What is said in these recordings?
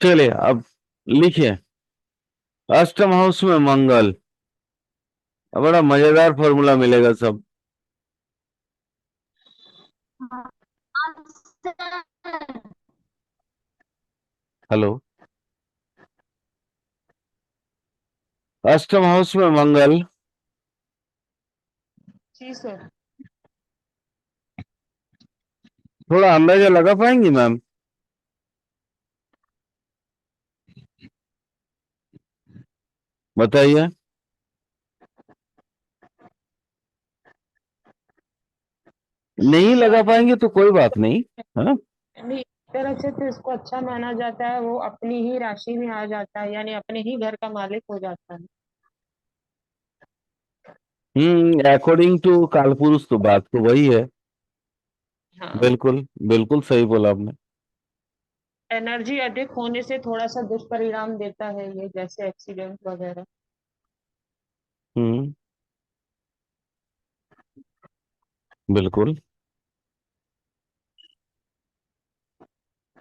चलिए अब लिखिए। अष्टम हाउस में मंगल। अब बड़ा मजेदार फॉर्मूला मिलेगा सब। हाँ, हेलो। अष्टम हाउस में मंगल। जी सर। थोड़ा अंदाजा लगा पाएंगी मैम? बताइए। नहीं लगा सर पाएंगे तो कोई बात नहीं। हाँ। नहीं, एक तरह से तो इसको अच्छा माना जाता है, वो अपनी ही राशि में आ जाता है, यानी अपने ही घर का मालिक हो जाता है। अकॉर्डिंग टू कालपुरुष तो बात तो वही है। हाँ। बिल्कुल। बिल्कुल सही बोला आपने। एनर्जी अधिक होने से थोड़ा सा दुष्परिणाम देता है ये, जैसे एक्सीडेंट वगैरह। हम्म। बिल्कुल।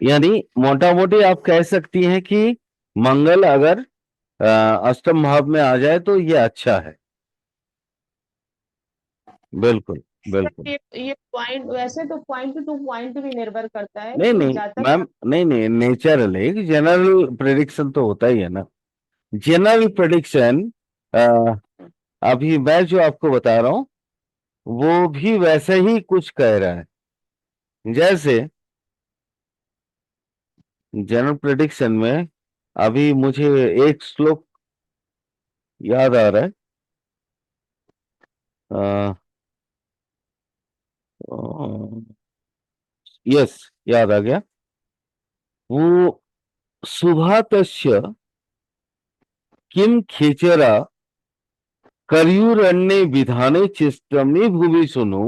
यानी मोटा मोटी आप कह सकती हैं कि मंगल अगर अष्टम भाव में आ जाए तो ये अच्छा है। बिल्कुल। बिल्कुल। ये पॉइंट, वैसे तो पॉइंट टू पॉइंट भी निर्भर करता है नहीं कि नहीं जातक मैम। नहीं नहीं, नेचुरल है कि जनरल प्रेडिक्शन तो होता ही है ना। जनरल प्रेडिक्शन अभी मैं जो आपको बता रहा हूं वो भी वैसे ही कुछ कह रहा है। जैसे जनरल प्रेडिक्शन में अभी मुझे एक श्लोक याद आ रहा है। यस, याद आ गया। वो सुभातस्य किम खेचरा करयुरण्य विधाने चिष्टमि भूमि सुनो।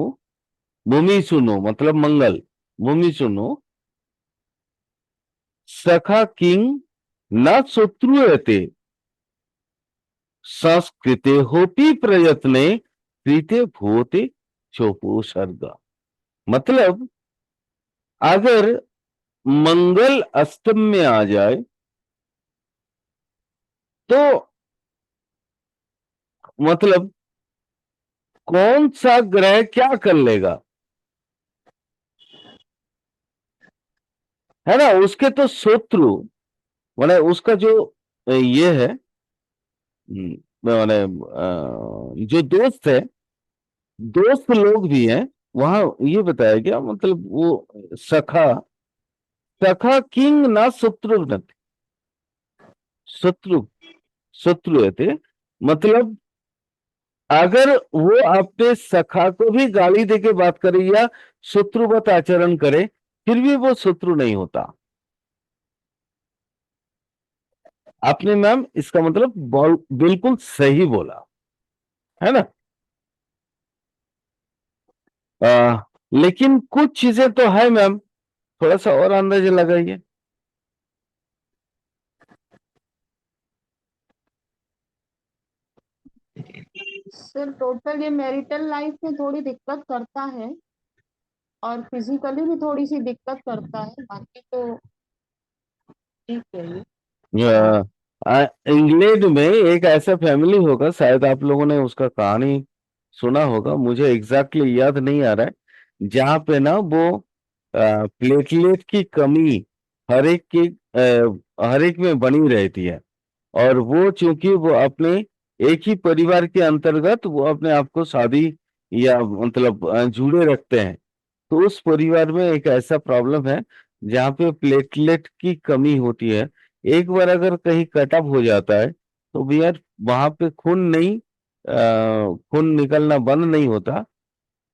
भूमि सुनो मतलब मंगल। भूमि सुनो सखा किंग न शत्रुयते संस्कृते होपि प्रयत्ने कृते भूते चोपो सर्ग। मतलब अगर मंगल अष्टम में आ जाए तो मतलब कौन सा ग्रह क्या कर लेगा, है ना? उसके तो शत्रु माने उसका जो ये है, माने जो दोस्त है, दोस्त लोग भी हैं वहां। ये बताया गया मतलब वो सखा, सखा किंग ना शत्रु न शत्रु शत्रु है थे। मतलब अगर वो अपने सखा को भी गाली देके बात करे या शत्रुवत आचरण करे फिर भी वो शत्रु नहीं होता। आपने मैम इसका मतलब बिल्कुल सही बोला, है ना? लेकिन कुछ चीजें तो है मैम, थोड़ा सा और अंदाजा लगाइए। सर टोटल ये मैरिटल लाइफ में थोड़ी दिक्कत करता है, और फिजिकली भी थोड़ी सी दिक्कत करता है, बाकी तो ठीक है ये। इंग्लैंड में एक ऐसा फैमिली होगा, शायद आप लोगों ने उसका कहानी सुना होगा, मुझे एग्जैक्टली याद नहीं आ रहा है, जहां पे ना वो प्लेटलेट की कमी हर एक की हर एक में बनी रहती है। और वो चूंकि वो अपने एक ही परिवार के अंतर्गत वो अपने आप को शादी या मतलब जुड़े रखते हैं। तो उस परिवार में एक ऐसा प्रॉब्लम है जहाँ पे प्लेटलेट की कमी होती है। एक बार अगर कहीं कट ऑफ हो जाता है तो भैया वहां पे खून नहीं खून निकलना बंद नहीं होता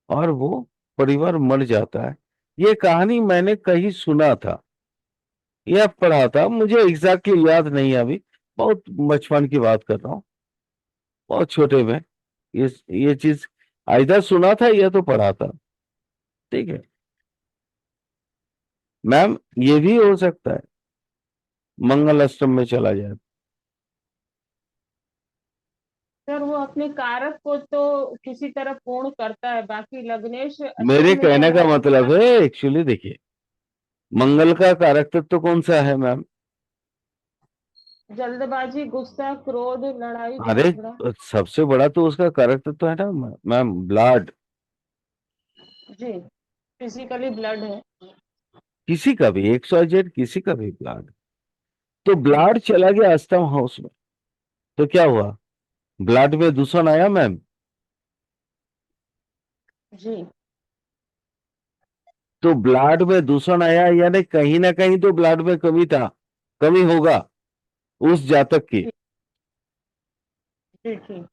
और वो परिवार मर जाता है। ये कहानी मैंने कहीं सुना था या पढ़ा था, मुझे एग्जैक्टली याद नहीं है अभी। बहुत बचपन की बात कर रहा हूँ, बहुत छोटे में ये ये चीज आइदर सुना था या तो पढ़ा था। ठीक है मैम, ये भी हो सकता है मंगल अष्टम में चला जाए। सर वो अपने कारक को तो किसी तरह पूर्ण करता है, बाकी लग्नेश अष्टम मेरे में कहने रह का रहा है। मतलब है एक्चुअली देखिए, मंगल का कारक तत्व तो कौन सा है मैम? जल्दबाजी, गुस्सा, क्रोध, लड़ाई अरे झगड़ा। सबसे बड़ा तो उसका कैरेक्टर तो है ना मैम, ब्लड। जी, फिजिकली ब्लड है। किसी का भी, XYZ किसी का भी ब्लड। तो हम्म, ब्लड चला गया अष्टम हाउस में, तो क्या हुआ? ब्लड में दूषण आया मैम। जी। तो ब्लड में दूषण आया यानी कहीं ना कहीं तो ब्लड में कमी था, कमी होगा उस जातक की। जी। जी ठीक।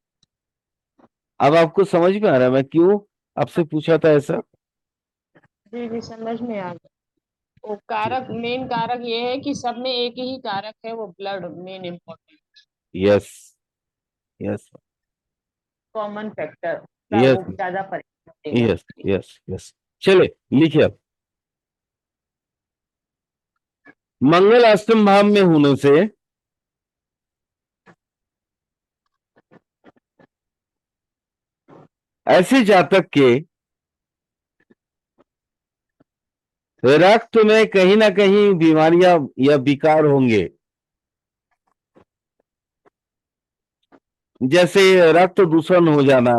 अब आपको समझ में आ रहा है मैं क्यों आपसे पूछा था ऐसा? जी जी, समझ में आ गया। वो कारक, मेन कारक ये है कि सब में एक ही कारक है, वो blood main important yes, yes, common factor का यस, वो ज्यादा परेशान देगा। Yes, yes, yes. चले, लिखिए अब। मंगल अष्टम भाव में होने से ऐसे जातक के रक्त में कहीं ना कहीं बीमारियां या विकार होंगे। जैसे रक्त दूषण हो जाना,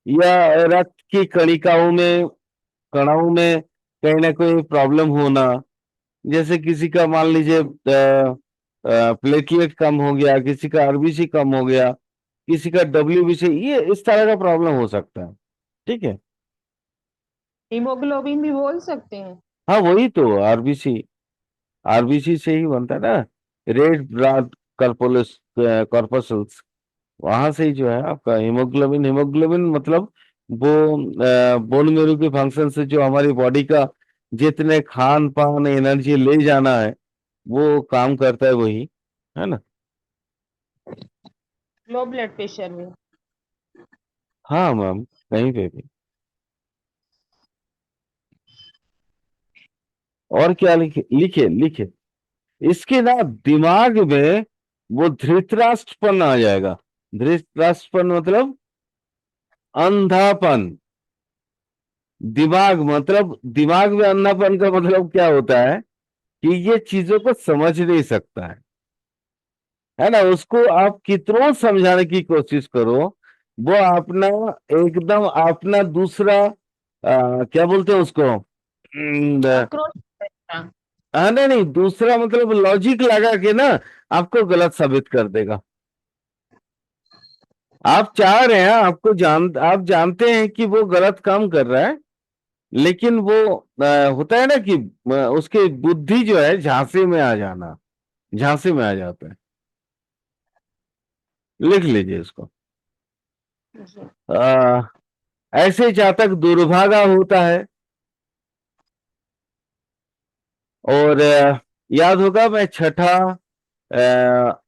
या रक्त की कणिकाओं में, कणाओं में कहीं ना कोई प्रॉब्लम होना। जैसे किसी का मान लीजिए प्लेटलेट कम हो गया, किसी का आरबीसी कम हो गया, किसी का WBC, ये इस तरह का प्रॉब्लम हो सकता है। ठीक है। हीमोग्लोबिन भी बोल सकते हैं। हाँ वही तो आरबीसी, आरबीसी से ही बनता है ना, रेड ब्लड कॉर्पोरस कॉर्पसल्स। वहां से ही जो है आपका हीमोग्लोबिन, हीमोग्लोबिन मतलब वो बोन मेरो के फंक्शन से जो हमारी बॉडी का जितने खान पान एनर्जी ले जाना है वो काम करता है वही, है ना। लो ब्लड प्रेशर में। हाँ मैम, कहीं पे भी। और क्या लिखे, लिखे लिखे। इसके ना दिमाग में वो धृतराष्ट्रपन आ जाएगा। धृतराष्ट्रपन मतलब अंधापन। दिमाग मतलब, दिमाग में अंधापन का मतलब क्या होता है कि ये चीजों को समझ नहीं सकता है ना। उसको आप कितनों समझाने की कोशिश करो, वो अपना एकदम अपना दूसरा क्या बोलते हैं उसको, आक्रोश रहता। हाँ नहीं नहीं, दूसरा मतलब लॉजिक लगा के ना आपको गलत साबित कर देगा। आप चाह रहे हैं, आप जानते हैं कि वो गलत काम कर रहा है, लेकिन वो होता है ना कि उसकी बुद्धि जो है झांसे में आ जाना, झांसे में आ जाता है। लिख लीजिए इसको। जी। आ, ऐसे जातक दुर्भागा होता है। और याद होगा मैं छठा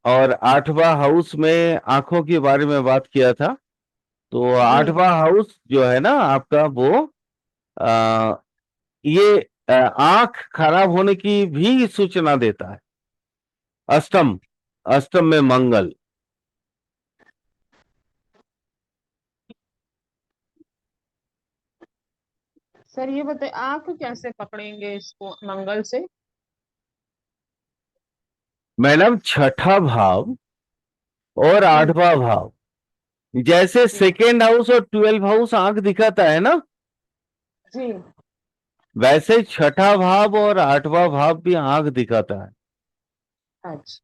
और आठवां हाउस में आंखों के बारे में बात किया था। तो जी। आठवां हाउस जो है ना आपका वो आ, ये आंख खराब होने की भी सूचना देता है। अष्टम, अष्टम में मंगल। सर ये बताए, आंख कैसे पकड़ेंगे इसको मंगल से? मैडम छठा भाव और जी। आठवां भाव, जैसे जी। सेकेंड हाउस और 12 हाउस आंख दिखाता है ना, जी। वैसे छठा भाव और आठवां भाव भी आंख दिखाता है। अच्छा।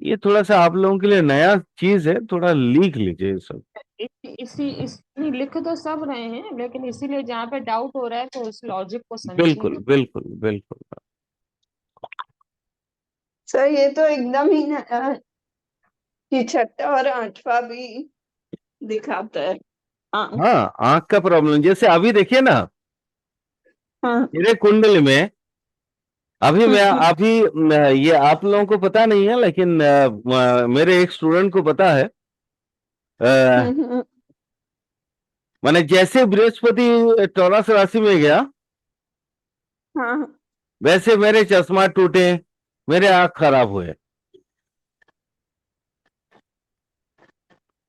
ये थोड़ा सा आप लोगों के लिए नया चीज है, थोड़ा लिख लीजिए ये सब। नहीं, लिख तो सब रहे हैं, लेकिन इसीलिए जहाँ पे डाउट हो रहा है तो उस लॉजिक को समझिए बिल्कुल ना। बिल्कुल बिल्कुल। सर ये तो एकदम ही कि छठा और आठवां भी दिखाता है। हाँ। हाँ आंख का प्रॉब्लम, जैसे अभी देखिए ना हाँ। मेरे कुंडली में, अभी मैं हम्म, अभी ये आप लोगों को पता नहीं है लेकिन मेरे एक स्टूडेंट को पता है। अ, हम्म, हम्म, माने जैसे बृहस्पति टौरस राशि में गया, हाँ। वैसे मेरे चश्मा टूटे, मेरे आंख खराब हुए।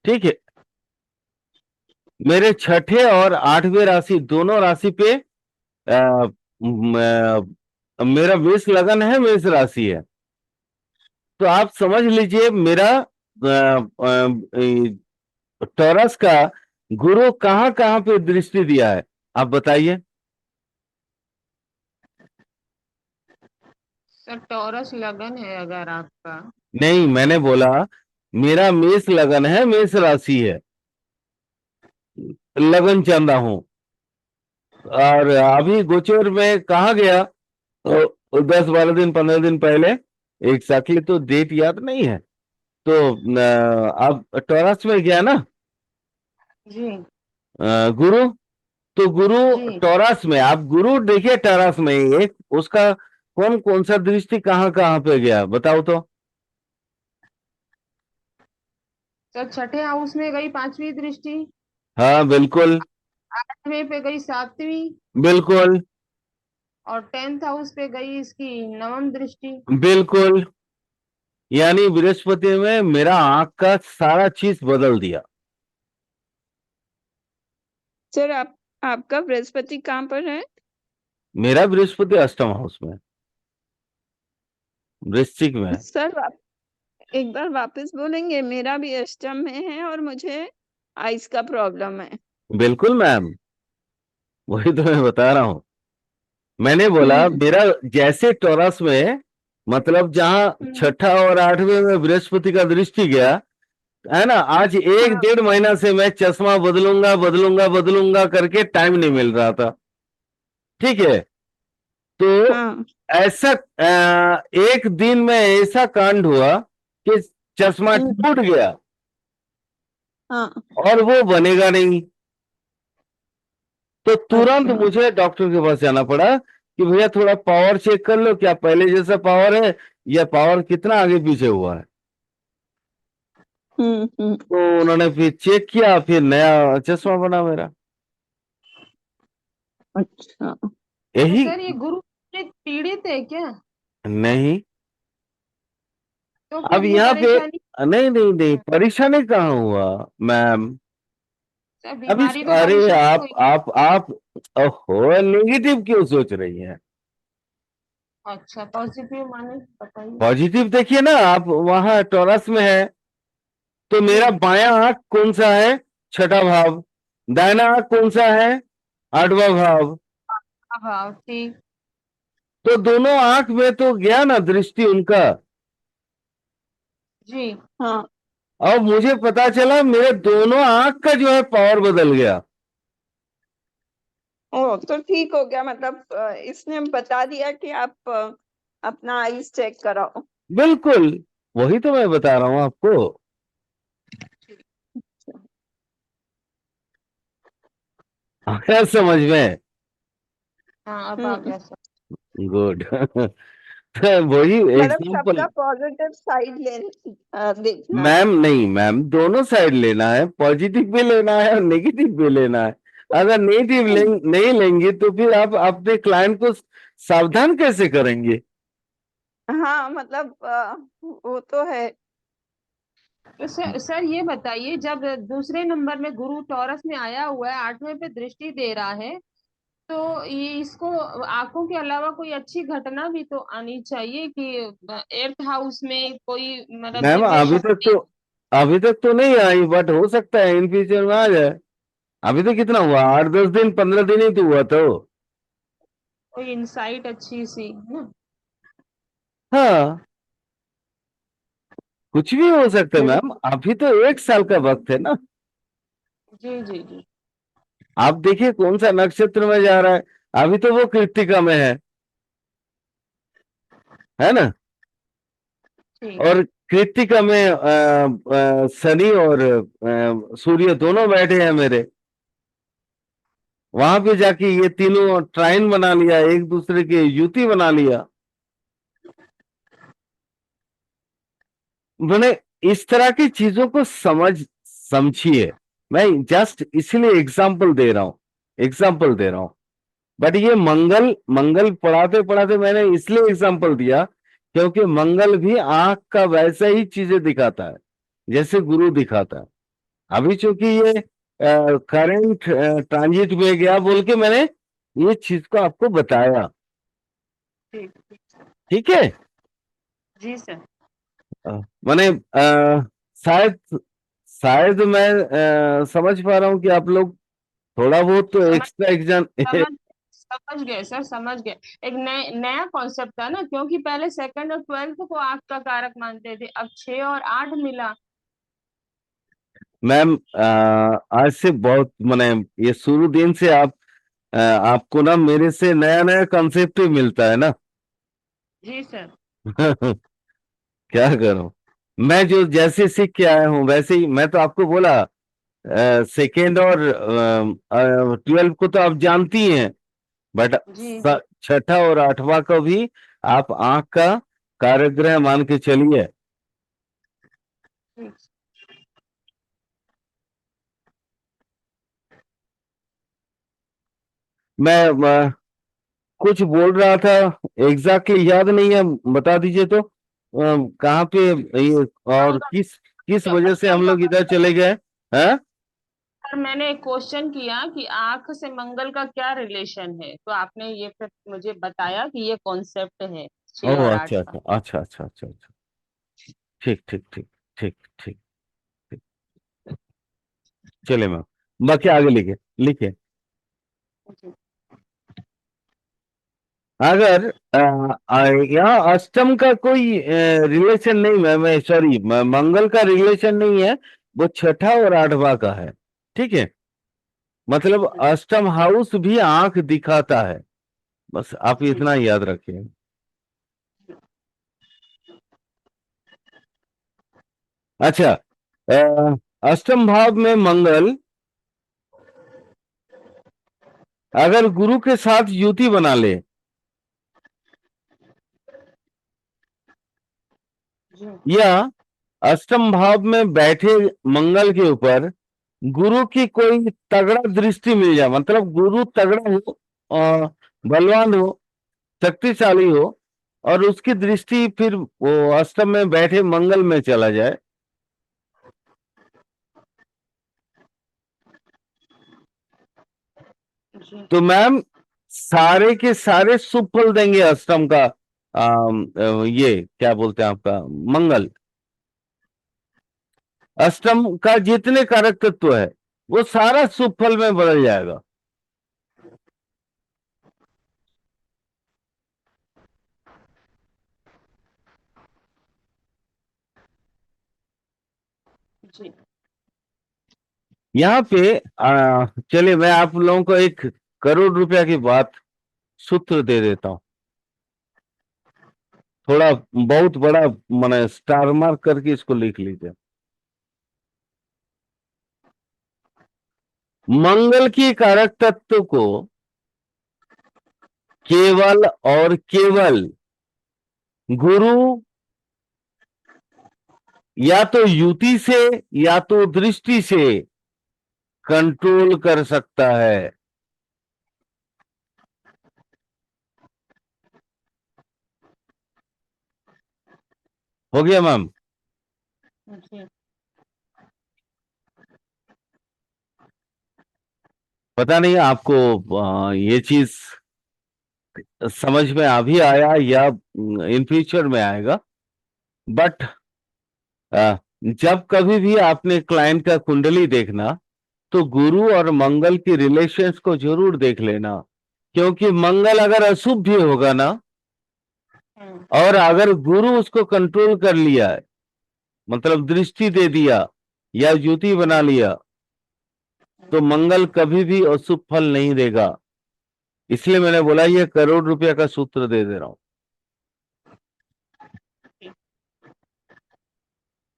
ठीक है। मेरे छठे और आठवें राशि दोनों राशि पे मेरा मेष लगन है, मेष राशि है। तो आप समझ लीजिए मेरा टॉरस का गुरु कहाँ कहाँ पे दृष्टि दिया है, आप बताइए। सर टॉरस लगन है अगर आपका। नहीं, मैंने बोला मेरा मेष लगन है, मेष राशि है, लगन चंदा हूं। और अभी गोचर में कहाँ गया, 10 12 दिन 15 दिन पहले, एग्जैक्टली तो डेट याद नहीं है। तो अब टॉरस में गया ना जी गुरु। तो गुरु जी। टॉरस में, आप गुरु देखिए टॉरस में एक उसका कौन कौन सा दृष्टि कहाँ कहाँ पे गया बताओ तो। सर छठे हाउस में गई पांचवी दृष्टि, हाँ बिल्कुल। आठवें पे गई सातवीं, बिल्कुल। और 10th हाउस पे गई इसकी नवम दृष्टि। बिल्कुल। यानी बृहस्पति में मेरा आंख का सारा चीज बदल दिया। सर आपका बृहस्पति कहाँ पर है? मेरा बृहस्पति अष्टम हाउस में, वृश्चिक में है। सर आप एक बार वापस बोलेंगे? मेरा भी अष्टम में है और मुझे आइस का प्रॉब्लम है। बिल्कुल मैम, वही तो मैं बता रहा हूं। मैंने बोला हम्म मेरा जैसे टॉरस में, मतलब जहां हम्म, छठा और आठवें में बृहस्पति का दृष्टि गया है ना, आज एक हाँ 1.5 महीना से मैं चश्मा बदलूंगा बदलूंगा बदलूंगा करके टाइम नहीं मिल रहा था। ठीक है। तो हाँ ऐसा एक दिन में ऐसा कांड हुआ कि चश्मा हम्म, टूट गया हाँ और वो बनेगा नहीं। तो तुरंत अच्छा। मुझे डॉक्टर के पास जाना पड़ा कि भैया थोड़ा पावर चेक कर लो, क्या पहले जैसा पावर है या पावर कितना आगे पीछे हुआ है। हम्म। तो उन्होंने फिर चेक किया, फिर नया चश्मा बना मेरा। अच्छा। तो यही। सर ये गुरु से पीड़ित है क्या? नहीं, तो अब फिर ये यहाँ पे परेशानी। नहीं नहीं नहीं, परेशानी कहाँ हुआ मैम। सर अभी बीमारी तो अरे परेशानी आप हुई। आप आप ओहो, नेगेटिव क्यों सोच रही हैं। अच्छा पॉजिटिव माने बताइए। पॉजिटिव देखिए ना, आप वहां टॉरस में है तो जी। मेरा बायां आंख कौन सा है, छठा भाव। दाहिना आंख कौन सा है, 8वां भाव। हाँ ठीक। तो दोनों आंख में तो गया ना दृष्टि उनका। जी। हाँ और मुझे पता चला मेरे दोनों आंख का जो है पावर बदल गया। ओ तो ठीक हो गया, मतलब इसने बता दिया कि आप अपना आईज चेक कराओ। बिल्कुल, वही तो मैं बता रहा हूं आपको। आया समझ में। हाँ अब आ हम्म गया सर। गुड। वही मतलब एग्जाम्पल। सबका पॉजिटिव साइड देखना है। मैम नहीं मैम, दोनों साइड लेना है, पॉजिटिव भी लेना है और नेगेटिव भी लेना है। अगर नेगेटिव नहीं लेंगे तो फिर आप अपने क्लाइंट को सावधान कैसे करेंगे। हाँ मतलब वो तो है। तो सर ये बताइए, जब दूसरे नंबर में गुरु टॉरस में आया हुआ है, आठवें पे दृष्टि दे रहा है, तो ये इसको आंखों के अलावा कोई अच्छी घटना भी तो आनी चाहिए कि 8th हाउस में कोई मतलब मैम दिव्य शक्ति। अभी तक तो नहीं आई, बट हो सकता है इन फ्यूचर में आ जाए। अभी तो कितना हुआ, 8 10 दिन 15 दिन ही तो हुआ तो। कोई इंसाइट अच्छी सी ना। हाँ, कुछ भी हो सकता है हम्म मैम, अभी तो 1 साल का वक्त है ना। जी जी जी। आप देखिए कौन सा नक्षत्र में जा रहा है। अभी तो वो कृत्तिका में है ना। ठीक। और कृत्तिका में शनि और सूर्य दोनों बैठे हैं मेरे। वहां पे जाके ये तीनों ट्राइन बना लिया, एक दूसरे के युति बना लिया। मैंने इस तरह की चीजों को समझिए। मैं जस्ट इसलिए एग्जाम्पल दे रहा हूं। बट ये मंगल मंगल पढ़ाते पढ़ाते मैंने इसलिए एग्जाम्पल दिया क्योंकि मंगल भी आंख का वैसा ही चीजें दिखाता है जैसे गुरु दिखाता है। अभी चूंकि ये करंट ट्रांजिट में गया बोल के मैंने ये चीज को आपको बताया। ठीक ठीक सर। ठीक है। जी सर। माने शायद शायद मैं समझ पा रहा हूँ कि आप लोग थोड़ा बहुत तो समझ एक्स्ट्रा एग्जाम समझ समझ गए सर, समझ गए। एक नया कॉन्सेप्ट था ना, क्योंकि पहले सेकंड और ट्वेल्थ को आंख का कारक मानते थे, अब 6 और 8 मिला। मैम आज से बहुत माने ये शुरू दिन से आपको ना मेरे से नया नया कंसेप्ट ही मिलता है ना। जी सर। क्या करूं, मैं जो जैसे सीख के आया हूं वैसे ही मैं तो आपको बोला। सेकेंड और 12 को तो आप जानती हैं, बट जी। छठा और आठवां को भी आप आंख का कार्यग्रह मान के चलिए। जी। मैं कुछ बोल रहा था, एग्जैक्टली याद नहीं है, बता दीजिए तो कहाँ पे ये और मंगल। किस तो वजह से हम अष्टम लोग भाव इधर चले गए हैं। पर मैंने एक क्वेश्चन किया कि आंख से मंगल का क्या रिलेशन है, तो आपने ये फिर मुझे बताया कि ये कॉन्सेप्ट है छह ओह और आठ अच्छा का। अच्छा अच्छा अच्छा अच्छा अच्छा। ठीक ठीक ठीक ठीक ठीक ठीक। चले मैम, बाकी आगे लिखे लिखे। जी। अगर यहाँ अष्टम का कोई रिलेशन नहीं, मैं सॉरी मंगल का रिलेशन नहीं है, वो छठा और आठवां का है। ठीक है, मतलब अष्टम हाउस भी आंख दिखाता है, बस आप जी। इतना याद रखिए। अच्छा, अष्टम भाव में मंगल अगर गुरु के साथ युति बना ले, जी। या अष्टम भाव में बैठे मंगल के ऊपर गुरु की कोई तगड़ा दृष्टि मिल जाए, मतलब गुरु तगड़ा हो और बलवान हो, शक्तिशाली हो, और उसकी दृष्टि फिर वो अष्टम में बैठे मंगल में चला जाए, जी। तो मैम सारे के सारे शुभ फल देंगे अष्टम का। ये क्या बोलते हैं आपका मंगल, अष्टम का जितने कारक तत्व है वो सारा शुभ फल में बदल जाएगा। जी। यहाँ पे चलिए मैं आप लोगों को 1 करोड़ रुपया की बात सूत्र दे देता हूँ, थोड़ा बहुत बड़ा, माने स्टार मार्क करके इसको लिख लीजिए। मंगल की कारक तत्व को केवल और केवल गुरु या तो युति से या तो दृष्टि से कंट्रोल कर सकता है। हो गया मैम। जी। पता नहीं आपको ये चीज समझ में अभी आया या इन फ्यूचर में आएगा, बट जब कभी भी आपने क्लाइंट का कुंडली देखना तो गुरु और मंगल की रिलेशंस को जरूर देख लेना, क्योंकि मंगल अगर अशुभ भी होगा ना, हम्म। और अगर गुरु उसको कंट्रोल कर लिया है, मतलब दृष्टि दे दिया या युति बना लिया, तो मंगल कभी भी अशुभ फल नहीं देगा। इसलिए मैंने बोला ये करोड़ रुपया का सूत्र दे दे रहा हूं।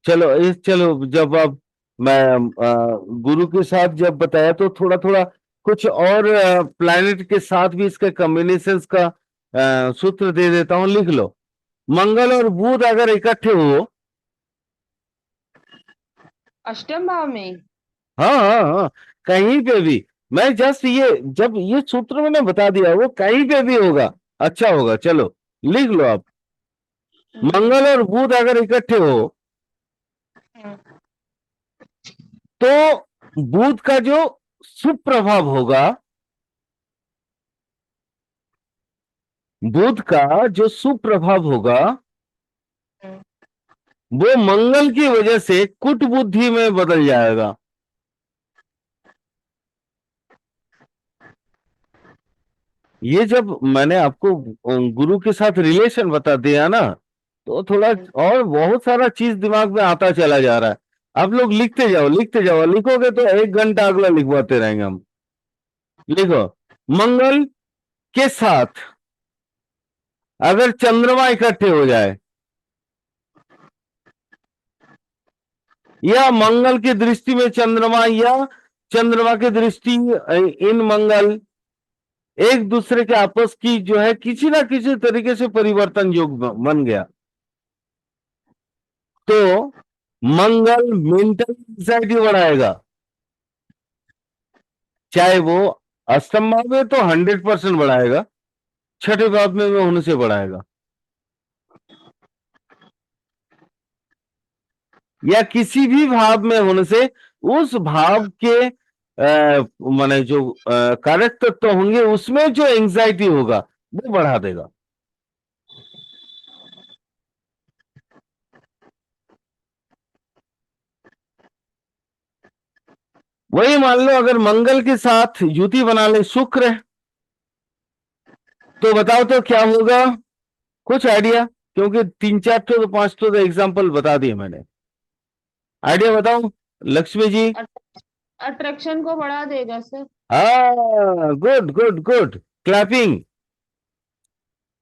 चलो चलो, जब अब मैं गुरु के साथ जब बताया तो थोड़ा थोड़ा कुछ और प्लैनेट के साथ भी इसके कॉम्बिनेशंस का सूत्र दे देता हूं, लिख लो। मंगल और बुध अगर इकट्ठे हो, अष्टम भाव में। हाँ हाँ हाँ, कहीं पे भी, मैं जस्ट ये जब ये सूत्र मैंने बता दिया वो कहीं पे भी होगा, अच्छा होगा। चलो लिख लो आप, जी। मंगल और बुध अगर इकट्ठे हो हम्म। तो बुध का जो शुभ प्रभाव होगा, बुध का जो शुभ प्रभाव होगा हम्म। वो मंगल की वजह से कुटबुद्धि में बदल जाएगा। ये जब मैंने आपको गुरु के साथ रिलेशन बता दिया ना, तो थोड़ा और बहुत सारा चीज दिमाग में आता चला जा रहा है। आप लोग लिखते जाओ, लिखते जाओ, लिखोगे तो 1 घंटा अगला लिखवाते रहेंगे हम। लिखो, मंगल के साथ अगर चंद्रमा इकट्ठे हो जाए, या मंगल की दृष्टि में चंद्रमा, या चंद्रमा की दृष्टि इन मंगल, एक दूसरे के आपस की जो है किसी ना किसी तरीके से परिवर्तन योग बन गया, तो मंगल मेंटल एंजाइटी बढ़ाएगा। चाहे वो अष्टम भाव में तो 100% बढ़ाएगा, छठे भाव में होने से बढ़ाएगा, या किसी भी भाव में होने से उस भाव के माने जो कारक तत्व होंगे उसमें जो एंजाइटी होगा वो बढ़ा देगा। वही मान लो अगर मंगल के साथ युति बना ले शुक्र, तो बताओ तो क्या होगा, कुछ आइडिया? क्योंकि 3-4 तो 5 तो एग्जाम्पल बता दिए मैंने, आइडिया बताओ लक्ष्मी जी। अट्रैक्शन को बढ़ा देगा सर। हाँ, good good good, clapping,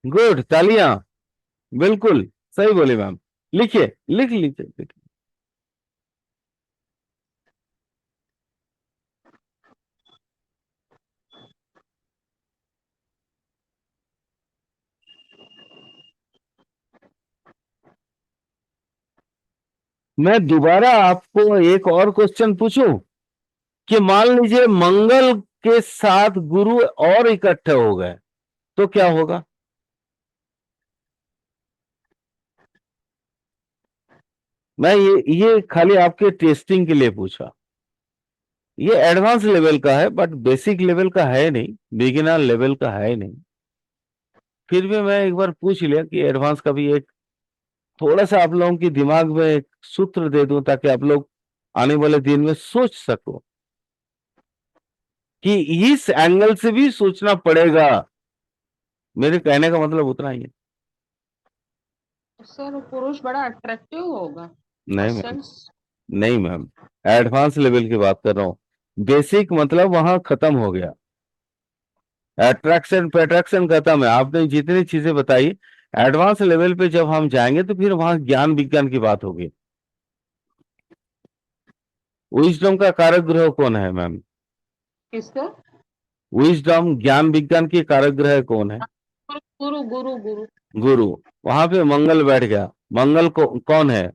good, तालियां, बिल्कुल सही बोले मैम। लिखिए, लिख लीजिए, लिख। मैं दोबारा आपको एक और क्वेश्चन पूछूं कि मान लीजिए मंगल के साथ गुरु और इकट्ठे हो गए तो क्या होगा? मैं ये खाली आपके टेस्टिंग के लिए पूछा। ये एडवांस लेवल का है बट बेसिक लेवल का है नहीं, बिगिनर लेवल का है नहीं। फिर भी मैं एक बार पूछ लिया कि एडवांस का भी एक थोड़ा सा आप लोगों के दिमाग में एक सूत्र दे दूं ताकि आप लोग आने वाले दिन में सोच सको कि इस एंगल से भी सोचना पड़ेगा। मेरे कहने का मतलब उतना ही है। सर पुरुष बड़ा अट्रैक्टिव होगा। नहीं मैम, क्वेश्चंस। नहीं मैम, एडवांस लेवल की बात कर रहा हूँ। बेसिक मतलब वहां खत्म हो गया, अट्रैक्शन पैट्रैक्शन खत्म है, आपने जितनी चीजें बताई। एडवांस लेवल पे जब हम जाएंगे तो फिर वहां ज्ञान विज्ञान की बात होगी। विजडम का कारक ग्रह कौन है मैम? किसका? विजडम ज्ञान विज्ञान की कारक ग्रह कौन है? गुरु गुरु गुरु। गुरु। वहां पे मंगल बैठ गया, मंगल को कौन है?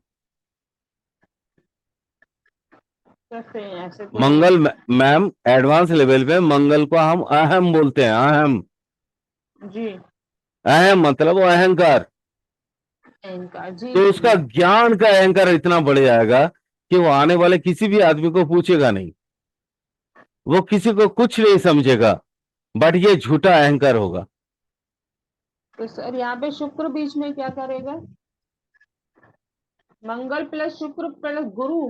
कैसे ऐसे तो? मंगल मैम, एडवांस लेवल पे मंगल को हम अहम बोलते हैं, अहम। जी। अहम मतलब वो अहंकार। इनका जी तो जी उसका जी। ज्ञान का अहंकार इतना बढ़ जाएगा कि वो आने वाले किसी भी आदमी को पूछेगा नहीं, वो किसी को कुछ नहीं समझेगा, बट ये झूठा अहंकार होगा। तो सर यहाँ पे शुक्र बीच में क्या करेगा? मंगल प्लस शुक्र प्लस गुरु,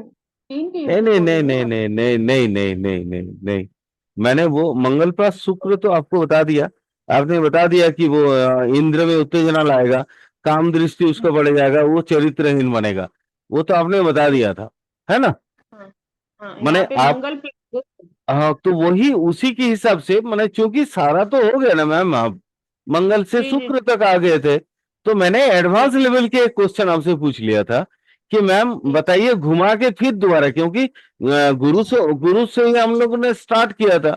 तीन की नहीं युति नहीं बोली नहीं ना नहीं आप? नहीं नहीं नहीं नहीं नहीं नहीं नहीं, मैंने वो मंगल प्लस शुक्र तो आपको बता दिया। आपने बता दिया कि वो इंद्र में उत्तेजना लाएगा, काम दृष्टि उसका बढ़ जाएगा, वो चरित्रहीन बनेगा। वो तो आपने बता दिया था, है ना? हाँ। हाँ, माने यहाँ पे आप, मंगल प्लस गुरु। हाँ, तो वही उसी के हिसाब से मैंने, क्योंकि सारा तो हो गया ना मैम, आप मंगल से जी जी शुक्र तक आ गए थे, तो मैंने जी एडवांस लेवल के एक क्वेश्चन आपसे पूछ लिया था कि मैम जी। बताइए घुमा के फिर दोबारा, क्योंकि गुरु से ही हम लोगों ने स्टार्ट किया था,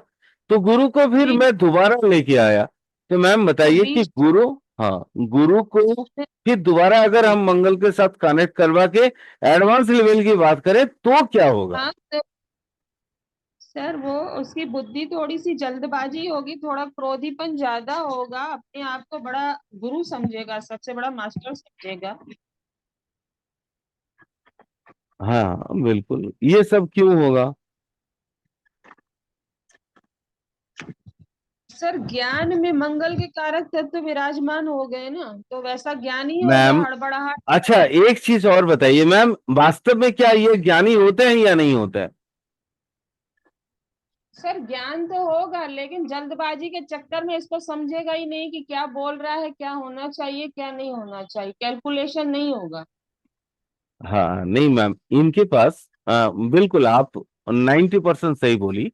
तो गुरु को फिर जी, मैं दोबारा लेके आया। तो मैम तो बताइए कि बीच गुरु, हाँ, गुरु को में। फिर दोबारा अगर हम मंगल के साथ कनेक्ट करवा के एडवांस लेवल की बात करें तो क्या होगा? हाँ तो सर वो उसकी बुद्धि थोड़ी सी जल्दबाजी होगी, थोड़ा क्रोधीपन ज्यादा होगा, अपने आप को बड़ा गुरु समझेगा, सबसे बड़ा मास्टर समझेगा। हाँ बिल्कुल, ये सब क्यों होगा? सर ज्ञान में मंगल के कारक तत्व विराजमान हो गए ना, तो वैसा ज्ञान ही होगा, मैम हड़बड़ाहट। अच्छा एक चीज और बताइए मैम, वास्तव में क्या ये ज्ञानी होते हैं या नहीं होते हैं? सर ज्ञान तो होगा, लेकिन जल्दबाजी के चक्कर में इसको समझेगा ही नहीं कि क्या बोल रहा है, क्या होना चाहिए क्या नहीं होना चाहिए, कैलकुलेशन नहीं होगा। हाँ नहीं मैम, इनके पास बिल्कुल आप 90% सही बोली,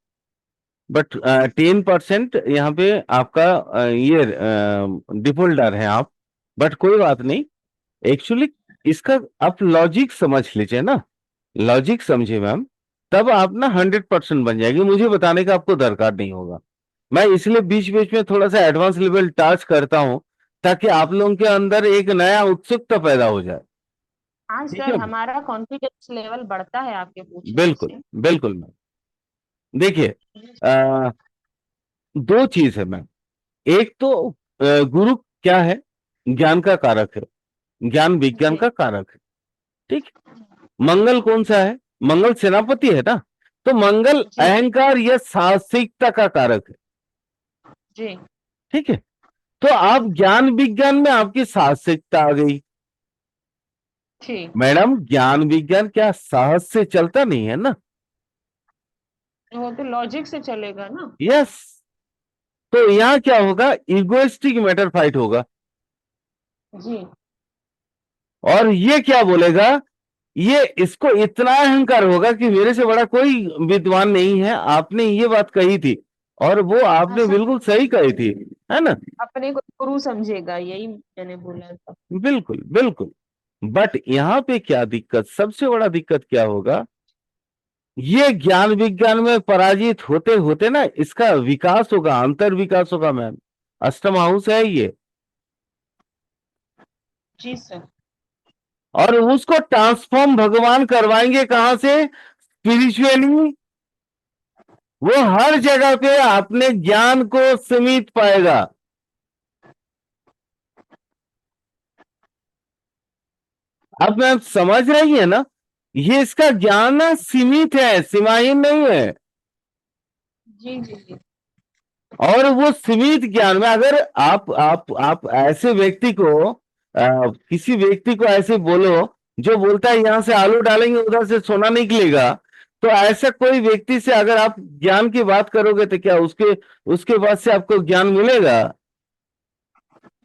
बट 10% यहाँ पे आपका ये डिफॉल्टर है आप। बट कोई बात नहीं, एक्चुअली इसका आप लॉजिक समझ लीजिए ना, लॉजिक समझे मैम, तब आप ना 100% बन जाएगी, मुझे बताने का आपको दरकार नहीं होगा। मैं इसलिए बीच बीच में थोड़ा सा एडवांस लेवल टच करता हूं, ताकि आप लोगों के अंदर एक नया उत्सुकता पैदा हो जाए। हाँ ठीक सर, है, हमारा कॉन्फिडेंस लेवल बढ़ता है आपके पूछने बिल्कुल से। बिल्कुल मैम। देखिए अ, दो चीज है मैम। एक तो गुरु क्या है? ज्ञान का कारक है, ज्ञान विज्ञान जी का कारक है। ठीक। मंगल कौन सा है? मंगल सेनापति है ना, तो मंगल जी अहंकार या साहसिकता का कारक है। जी। ठीक है, तो आप ज्ञान विज्ञान में आपकी साहसिकता आ गई। ठीक। मैडम ज्ञान विज्ञान क्या साहस से चलता नहीं है ना? वो तो लॉजिक से चलेगा ना। यस। तो यहां क्या होगा? इगोइस्टिक मैटर फाइट होगा। जी और ये क्या बोलेगा? ये इसको इतना अहंकार होगा कि मेरे से बड़ा कोई विद्वान नहीं है, आपने ये बात कही थी, और वो हाँ आपने सर, बिल्कुल सही कही थी, है ना? अपने को गुरु समझेगा, यही मैंने बोला था। बिल्कुल बिल्कुल। बट यहां पे क्या दिक्कत, सबसे बड़ा दिक्कत क्या होगा? ये ज्ञान विज्ञान में पराजित होते होते ना इसका विकास होगा, अंतर विकास होगा मैम। अष्टम हाउस है ये, जी सर। और उसको ट्रांसफॉर्म भगवान करवाएंगे कहां से? स्पिरिचुअली। वो हर जगह पे अपने ज्ञान को सीमित पाएगा। अब मैम समझ रही है ना? ये इसका ज्ञान ना सीमित है, सीमाहीन नहीं है। जी जी जी। और वो सीमित ज्ञान में अगर आप ऐसे व्यक्ति को किसी व्यक्ति को ऐसे बोलो, जो बोलता है यहां से आलू डालेंगे उधर से सोना निकलेगा, तो ऐसा कोई व्यक्ति से अगर आप ज्ञान की बात करोगे तो क्या उसके उसके बाद से आपको ज्ञान मिलेगा?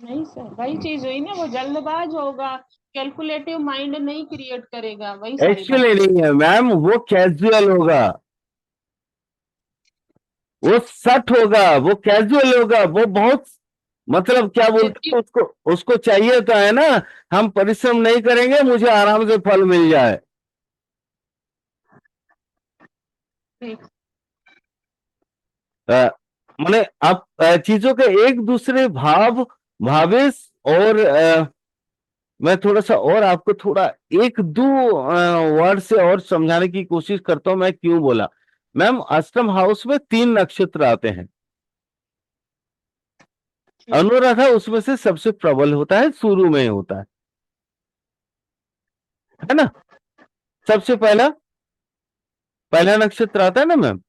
नहीं सर, वही चीज हुई ना, वो जल्दबाज होगा, कैलकुलेटिव माइंड नहीं क्रिएट करेगा, वही सारी बात एक्चुअली है। नहीं है मैम, वो कैजुअल होगा, वो सट होगा, वो कैजुअल होगा, वो बहुत मतलब क्या बोलते जितनी हैं उसको, उसको चाहिए तो है ना, हम परिश्रम नहीं करेंगे मुझे आराम से फल मिल जाए। ठीक। माने आप चीजों के एक दूसरे भाव, भावेश, और मैं थोड़ा सा और आपको थोड़ा एक दो वर्ड से और समझाने की कोशिश करता हूं, मैं क्यों बोला। मैम अष्टम हाउस में 3 नक्षत्र आते हैं, ठीक। अनुराधा उसमें से सबसे प्रबल होता है, शुरू में ही होता है ना? सबसे पहला पहला नक्षत्र आता है ना मैम,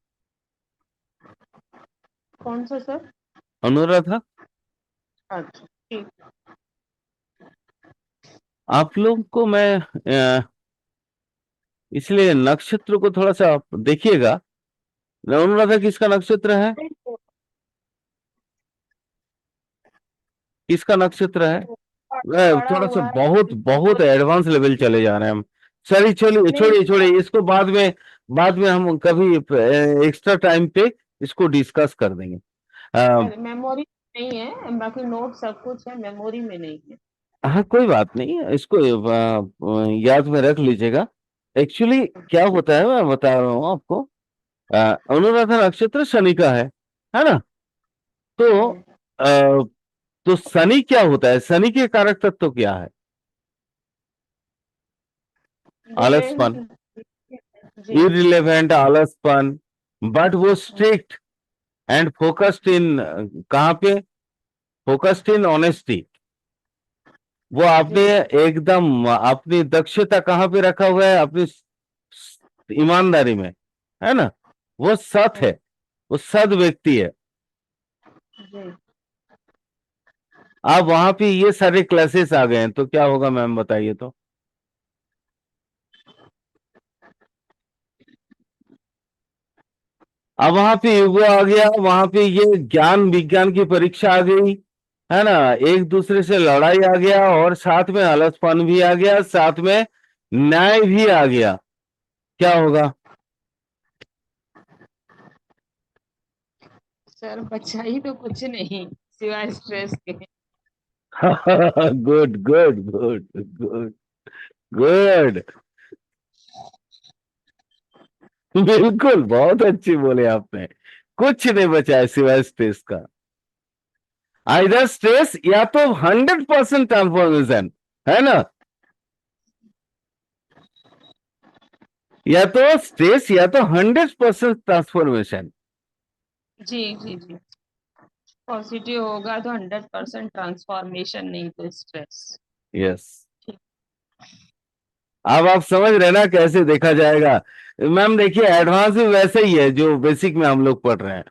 कौन सा सर? अनुराधा। अच्छा ठीक। आप लोग को मैं इसलिए नक्षत्र को थोड़ा सा आप देखिएगा। अनुराधा किसका नक्षत्र है? किसका नक्षत्र है? पड़ा थोड़ा सा हुआ है। बहुत बहुत एडवांस लेवल चले जा रहे हैं हम। चलिए चलिए, नहीं, छोड़िए छोड़िए इसको, बाद में हम कभी एक्स्ट्रा टाइम पे इसको डिस्कस कर देंगे। मेमोरी नहीं है, बाकी नोट सब कुछ है, मेमोरी में नहीं है। हाँ कोई बात नहीं, इसको याद में रख लीजिएगा। एक्चुअली क्या होता है मैं बता रहा हूँ आपको। अ, अनुराधा नक्षत्र शनि का है ना? तो हम्म। अ, तो शनि क्या होता है? शनि के कारक तत्व क्या है? डिले। आलसपन, जी। इरिलेवेंट आलसपन। बट वो स्ट्रिक्ट एंड फोकस्ड इन, कहाँ पे? Focused in honesty. वो आपने जी एकदम अपनी दक्षता कहाँ पे रखा हुआ है? अपनी ईमानदारी में, है ना? वो सत है, वो सद व्यक्ति है। जी अब वहां पे ये सारे क्लासेस आ गए हैं तो क्या होगा मैम बताइए तो। अब वहां पे ईगो आ गया, वहां पे ये ज्ञान विज्ञान की परीक्षा आ गई, है ना, एक दूसरे से लड़ाई आ गया और साथ में अलसपन भी आ गया, साथ में न्याय भी आ गया, क्या होगा? सर, बचा ही तो कुछ नहीं सिवाय स्ट्रेस के। Good good good good good. बिल्कुल, बहुत अच्छी बोले आपने, कुछ नहीं बचा है सिवाय स्ट्रेस का। आइदर स्ट्रेस या तो 100% ट्रांसफॉर्मेशन, है ना, या तो स्ट्रेस या तो 100% ट्रांसफॉर्मेशन। जी जी जी। पॉजिटिव होगा तो 100% ट्रांसफॉर्मेशन, नहीं तो स्ट्रेस। यस, अब आप समझ रहे ना कैसे देखा जाएगा। मैम देखिए, एडवांस भी वैसे ही है जो बेसिक में हम लोग पढ़ रहे हैं,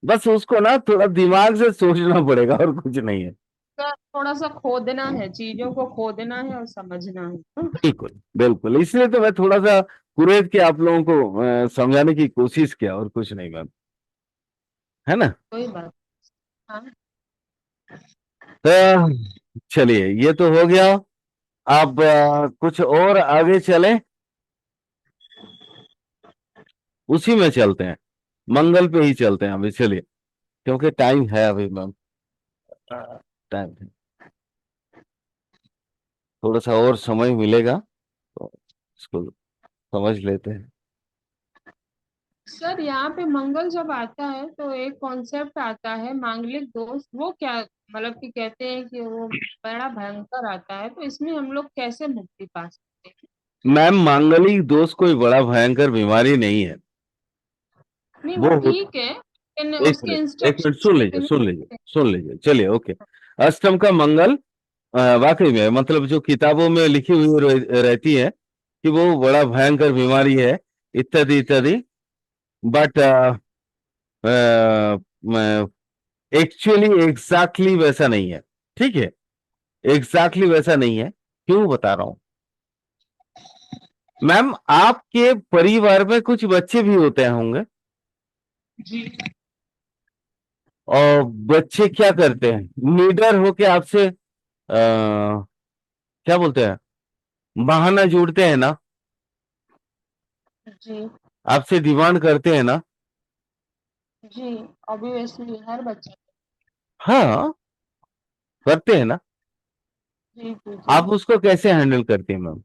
बस उसको ना थोड़ा दिमाग से सोचना पड़ेगा और कुछ नहीं है। सर, थोड़ा सा खोदना है, चीजों को खोदना है और समझना है। बिल्कुल बिल्कुल, इसलिए तो मैं थोड़ा सा कुरेद के आप लोगों को समझाने की कोशिश किया और कुछ नहीं मैम, है ना। कोई बात। हाँ। चलिए, ये तो हो गया। अब कुछ और आगे चलें, उसी में चलते हैं, मंगल पे ही चलते हैं अभी, चलिए, क्योंकि टाइम है अभी मैम, टाइम है, थोड़ा सा और समय मिलेगा तो इसको समझ लेते हैं। सर, यहाँ पे मंगल जब आता है तो एक कॉन्सेप्ट आता है मांगलिक दोष, वो क्या मतलब कि कहते हैं कि वो बड़ा भयंकर आता है, तो इसमें हम लोग कैसे मुक्ति पा सकते हैं? मैम, मांगलिक दोष कोई बड़ा भयंकर बीमारी नहीं है। नहीं, वो वो ठीक है, लेकिन एक उसके मिनट एक मिनट, इंस्ट्रक्शंस सुन लीजिए कितने सुन लीजिए होते हैं? सुन लीजिए, चलिए ओके। अष्टम का मंगल वाकई में, मतलब जो किताबों में लिखी हुई रहती है कि वो बड़ा भयंकर बीमारी है, इत्यादि इत्यादि, बट एक्चुअली एग्जैक्टली वैसा नहीं है, ठीक है, एग्जैक्टली वैसा नहीं है। क्यों बता रहा हूं मैम, आपके परिवार में कुछ बच्चे भी होते होंगे, जी और बच्चे क्या करते हैं, नीडर होके आपसे क्या बोलते हैं, बहाना जोड़ते हैं ना, जी आपसे डिमांड करते हैं ना। जी। ऑब्वियसली हर बच्चे। हाँ, करते हैं ना। जी जी जी। आप उसको कैसे हैंडल करते हैं मैम?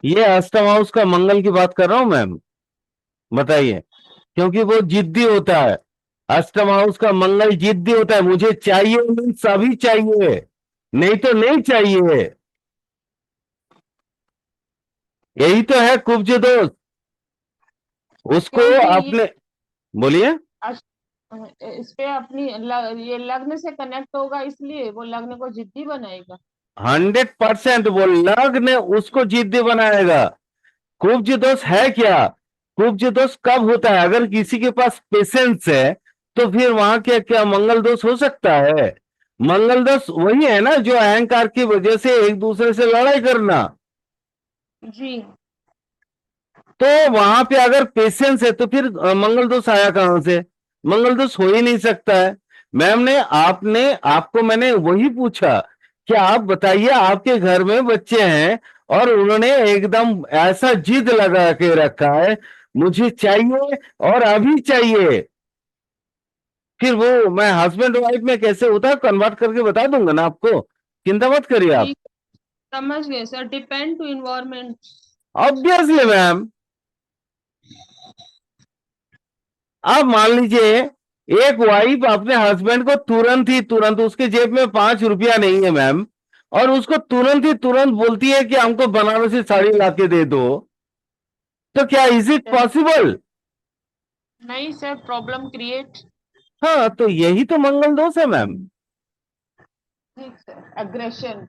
ये अष्टम हाउस का मंगल की बात कर रहा हूं मैम, बताइए, क्योंकि वो जिद्दी होता है। अष्टम हाउस का मंगल जिद्दी होता है, मुझे चाहिए मीन्स अभी चाहिए, नहीं तो नहीं चाहिए। यही तो है कुब्ज दोस्त, उसको क्योंकि ये अपने, बोलिए। इस पे अपनी ये लग्न से कनेक्ट होगा, इसलिए वो लग्न को जिद्दी बनाएगा। 100% वो लग्न उसको जिद्दी बनाएगा। कुब्ज दोष है क्या? कुब्ज दोष कब होता है? अगर किसी के पास पेशेंस है तो फिर वहां क्या क्या मंगल दोष हो सकता है? मंगल दोष वही है ना जो अहंकार की वजह से एक दूसरे से लड़ाई करना। जी तो वहां पे अगर पेशेंस है तो फिर मंगल दोष आया कहां से? मंगल दोष हो ही नहीं सकता है। मैम ने आपने आपको मैंने वही पूछा कि आप बताइए, आपके घर में बच्चे हैं और उन्होंने एकदम ऐसा जिद लगा के रखा है, मुझे चाहिए और अभी चाहिए, फिर वो मैं हस्बैंड वाइफ में कैसे होता है कन्वर्ट करके बता दूंगा ना आपको, चिंता मत करिए आप। ठीक, समझ गए sir, depend to environment. Obviously ma'am, आप मान लीजिए एक वाइफ अपने हस्बैंड को तुरंत उसके जेब में 5 रुपया नहीं है मैम, और उसको तुरंत बोलती है कि हमको बनारसी साड़ी लाके दे दो, तो क्या इज इट पॉसिबल? नहीं सर, प्रॉब्लम क्रिएट। हाँ, तो यही तो मंगल दोष है मैम। ठीक सर, एग्रेशन,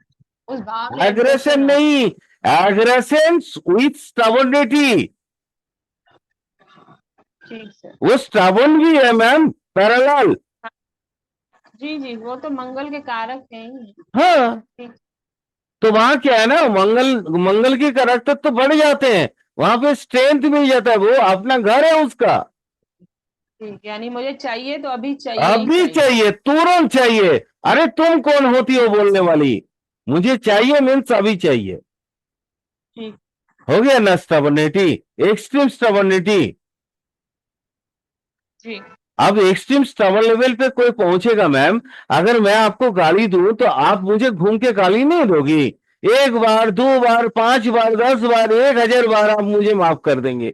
उस भाव में एग्रेशन एग्रेशन आ। नहीं, एग्रेशन विथ स्टबर्निटी। ठीक सर। वो श्रावण भी है मैम, पैरेलल। जी जी, वो तो मंगल के कारक हैं ही। हाँ, ठीक। तो वहां क्या है ना, मंगल मंगल के कैरेक्टर तो बढ़ जाते हैं, वहां पे स्ट्रेंथ मिल जाता है, वो अपना घर है उसका। ठीक, यानी मुझे चाहिए तो अभी चाहिए ही अभी चाहिए। चाहिए, तुरंत चाहिए। अरे तुम कौन होती हो बोलने वाली, मुझे चाहिए मीन्स अभी चाहिए। ठीक। हो गया ना स्टबर्निटी, एक्सट्रीम स्टबर्निटी। जी। अब एक्सट्रीम स्टबर्न लेवल पे कोई पहुंचेगा मैम, अगर मैं आपको गाली दूं तो आप मुझे घूम के गाली नहीं दोगी। एक बार, दो बार, 5 बार, 10 बार, 1000 बार आप मुझे माफ कर देंगे,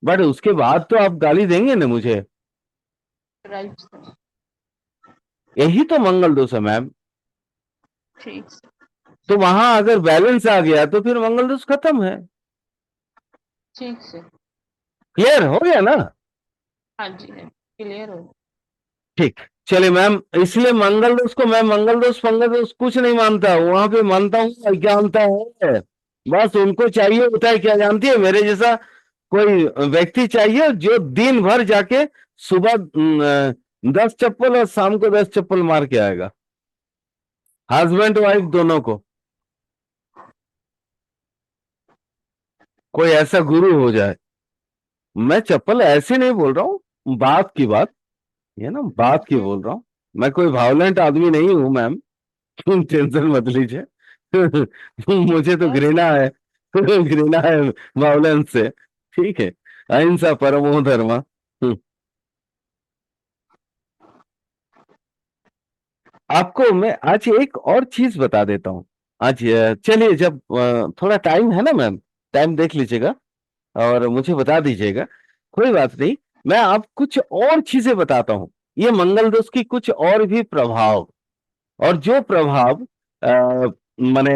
बट उसके बाद तो आप गाली देंगे ना मुझे। Right sir. यही तो मंगल दोष है मैम। ठीक सर। तो वहां अगर बैलेंस आ गया तो फिर मंगल दोष खत्म है। ठीक सर। क्लियर हो गया ना? हाँ जी, है क्लियर हो। ठीक। चलिए मैम, इसलिए मंगल दोष को मैं मंगल दोष फंगल दोष कुछ नहीं मानता, वहां पे मानता हूँ अज्ञानता है। बस उनको चाहिए होता है क्या जानती है, मेरे जैसा कोई व्यक्ति चाहिए जो दिन भर जाके सुबह 10 चप्पल और शाम को 10 चप्पल मार के आएगा, हस्बैंड वाइफ दोनों को। कोई ऐसा गुरु हो जाए। मैं चप्पल ऐसे नहीं बोल रहा हूँ, बात की बात, ये ना बात की बोल रहा हूँ। मैं कोई वायलेंट आदमी नहीं हूं मैम, तुम टेंशन मत लीजिए। मुझे तो यस। घृणा है, घृणा है वायलेंस से। ठीक है, अहिंसा परमो धर्म। आपको मैं आज एक और चीज बता देता हूँ। आज चलिए, जब थोड़ा टाइम है ना मैम, टाइम देख लीजिएगा और मुझे बता दीजिएगा, कोई बात नहीं। मैं आप कुछ और चीजें बताता हूँ, ये मंगल दोष की कुछ और भी प्रभाव, और जो प्रभाव माने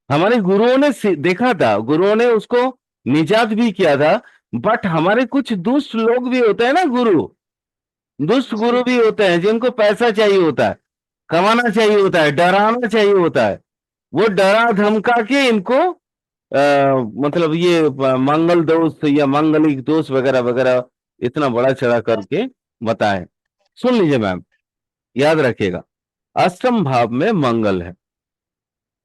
हमारे गुरुओं ने देखा था, गुरुओं ने उसको निजात भी किया था। बट हमारे कुछ दुष्ट लोग भी होते हैं ना गुरु, दुष्ट जी। गुरु भी होते हैं जिनको पैसा चाहिए होता है, कमाना चाहिए होता है, डराना चाहिए होता है। वो डरा धमका के इनको मतलब ये मंगल दोष या मांगलिक दोष वगैरह वगैरह इतना बड़ा चढ़ा करके बताएं। सुन लीजिए मैम, याद रखिएगा, अष्टम भाव में मंगल है,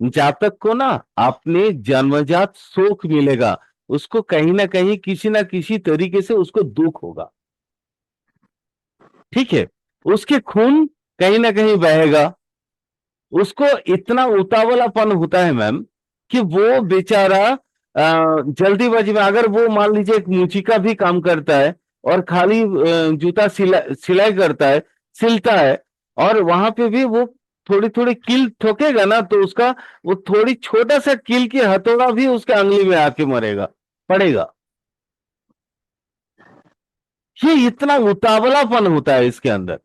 जातक को ना अपने जन्मजात सुख मिलेगा, उसको कहीं ना कहीं किसी ना किसी तरीके से उसको दुख होगा। ठीक है, उसके खून कहीं ना कहीं बहेगा, उसको इतना उतावलापन होता है मैम कि वो बेचारा जल्दीबाजी में, अगर वो मान लीजिए एक मूची का भी काम करता है और खाली जूता सिलाई करता है, सिलता है, और वहां पे भी वो थोड़ी थोड़ी कील ठोकेगा ना, तो उसका वो थोड़ी छोटा सा कील की हथौड़ा भी उसके अंगली में आके मरेगा, पड़ेगा। ये इतना उतावलापन होता है इसके अंदर,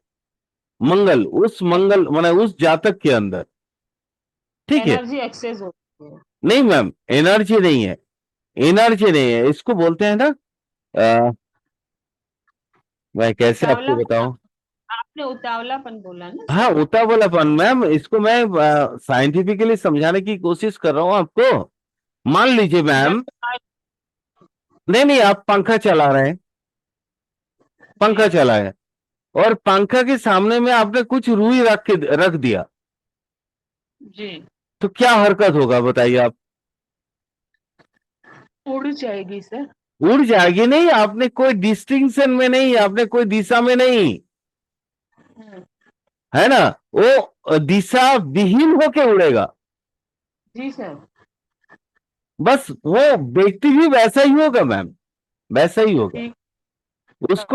मंगल, उस मंगल माने उस जातक के अंदर। ठीक है, एनर्जी एक्सेस होती है। नहीं मैम, एनर्जी नहीं है, एनर्जी नहीं है, इसको बोलते हैं ना अ, मैं कैसे आपको उतावलापन, बताऊं। आपने उतावलापन बोला ना हाँ, सर। उतावलापन मैम, इसको मैं साइंटिफिकली समझाने की कोशिश कर रहा हूं आपको। मान लीजिए जब मैम, नहीं नहीं, आप पंखा चला रहे हैं, पंखा जी। चला है, और पंखा के सामने में आपने कुछ रुई रख दिया, जी। तो क्या हरकत होगा बताइए आप? उड़ जाएगी सर। उड़ जाएगी नहीं, आपने कोई डिस्टिंक्शन में नहीं, आपने कोई दिशा में नहीं, हम्म, है ना, वो दिशा विहीन होके उड़ेगा। जी सर। बस वो व्यक्ति भी वैसा ही होगा मैम, वैसा ही होगा, ठीक। उसको